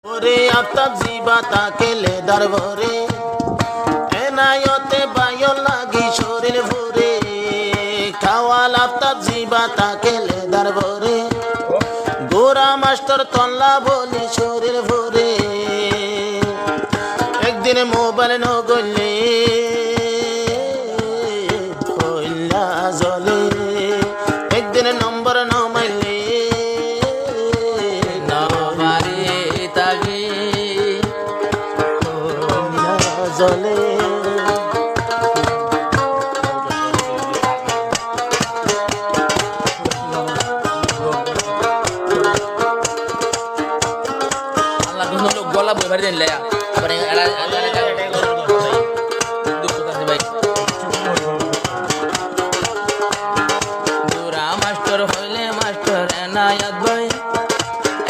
ওরে আফতাব জিবা তাকে লেদার ভরে এনায়তে বায়ো লাগি শরীর ভরে কাওয়াল আফতাব জিবা তাকে লেদার ভরে গোরা মাস্টার তল্লা বলি শরীর ভরে একদিন মোবাইল নগলে হইলা জলে একদিন নম্বর নমাইলে জলে গলা বই ভারি দিন লেয়া মানে দুরা মাস্টার হইলে মাস্টার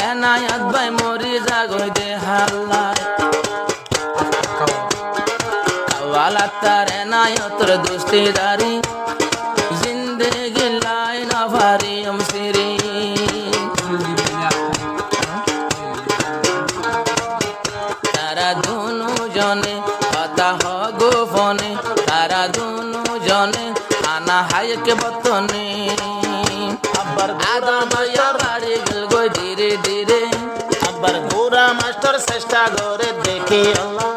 এনায়াত ভাই মরি জাগই দে হাল্লায় কাওয়ালা তার এনায়তর দুস্তিদারি জিন্দেগি লাই না ভারি আমসিরি তারা দুনু জনে কথা গোপনে তারা দুনু জনে আনা হায়কে বতনে আব্বার আদর মাস্টার বাড়ি গেল গই ধীরে ধীরে আব্বার গোরা মাস্টার চেষ্টা করে দেখি আল্লাহ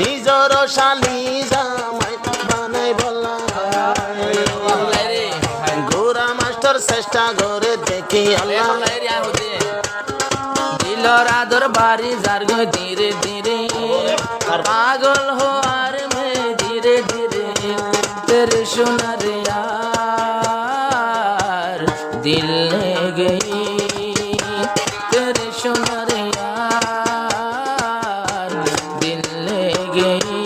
নিজর শালি জামাই বানাই বলা গোরা মাস্টার চেষ্টা করে দেখি আল্লাহ দিলর আদর বাড়ি যার গো ধীরে ধীরে পাগল হো আর মে ধীরে ধীরে তেরে সোনার यार दिल ले गई तेरे सोनार यार दिल ले गई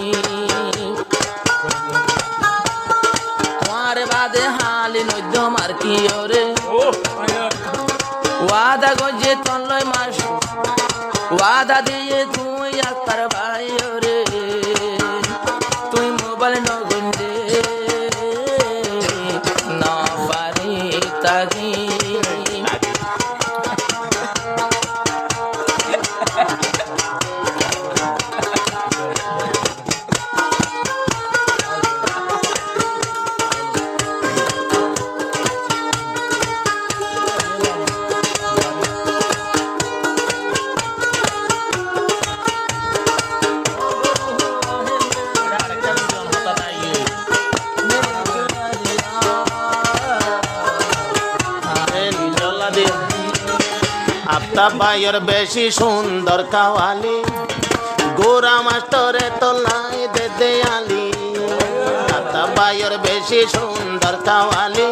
তোমার বাদে হালি নদ্য মার কি ওরে ওয়াদা গজে তনলয় মাস ওয়াদা দিয়ে তুই আকার ভাই ওরে তুই মোবাইল নগন্দে না পারি তাগি আফতাব ভাইয়ের বেশি সুন্দর কাওয়ালি গোরা মাস্টারে তোলাই দে দেয়ালি আফতাব ভাইয়ের বেশি সুন্দর কাওয়ালি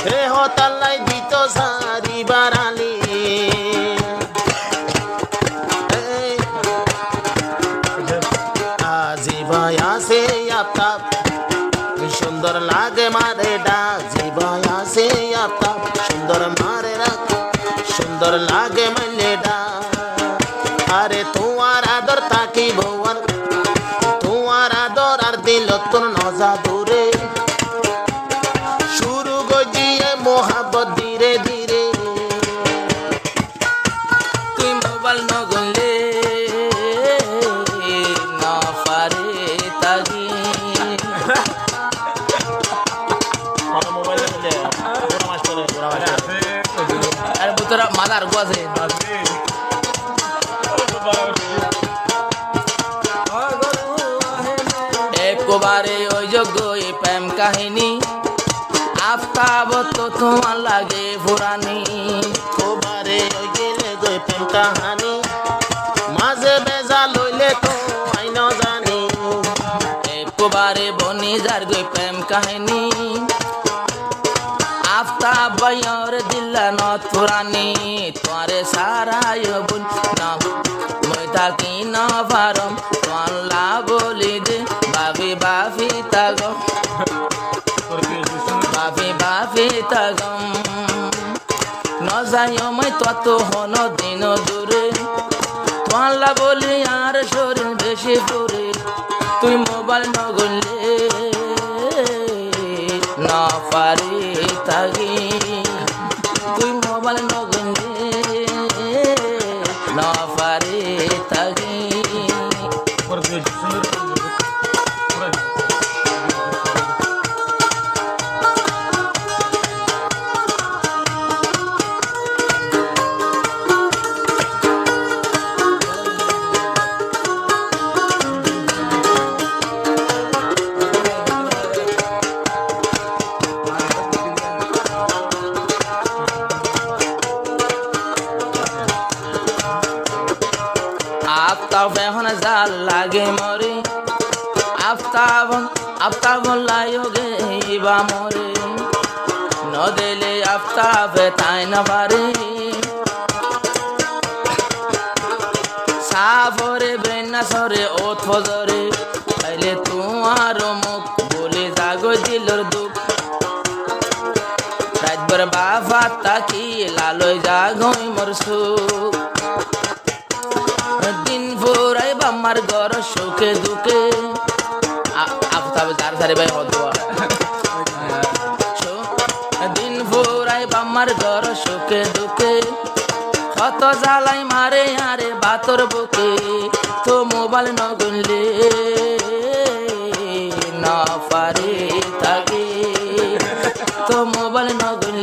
হে হতালাই দিত সারি বারালি আজি ভাই আসে আফতাব সুন্দর লাগে মারে ডাক জীবন আসে আফতাব সুন্দর মারে রাখ সুন্দর লাগে মাইলেডা আরে তোমার আদর তাকি ভুয়ার তোমার আদর আর দিল তোর নজা দূরে শুরু গজিয়ে মোহাব্বত ধীরে ধীরে তুই মোবাইল নগলে না পারে তাগি আর বুতরা মাদার গোছে একবারে ওই যোগ্য প্রেম কাহিনী আফতাব তো তোমার লাগে পুরানি ওবারে ওই গেলে গই প্রেম কাহানি মাঝে বেজা লইলে তো আইন জানি একবারে বনি যার গই প্রেম কাহিনী আফতাব ভাইয়র দিল্লা নত পুরানি তোরে সারায় বুন না মই থাকি না পারম তোলা বলি দে বাবি বাফি তাগম বাফি বাফি তাগম নজায় মই তত হন দিন দূরে তোলা বলি আর শরীর বেশি দূরে তুই মোবাইল নগলে না পারি তাগি তুই মোবাইল নগলে না পারে থাকি আফতাব এখন জাল লাগে মরে আফতাব আফতাব লায়োগে ইবা মরে নদেলে আফতাবে তাই না পারে সাফরে বেনা সরে ও থজরে তাইলে তোমার মুখ বলে জাগো দিলর দুঃখ রাতভর বাবা তাকি লালয় জাগই মোর সুখ দিন ফুরাই বাম্মার ঘর সুখে দুঃখে আফতাব যার ধারে ভাই হদুয়া দিন ফুরাই বাম্মার ঘর সুখে দুঃখে কত জ্বালাই মারে আরে বাতর বুকে তো মোবাইল নগুনলে না পারে থাকে তো মোবাইল নগুন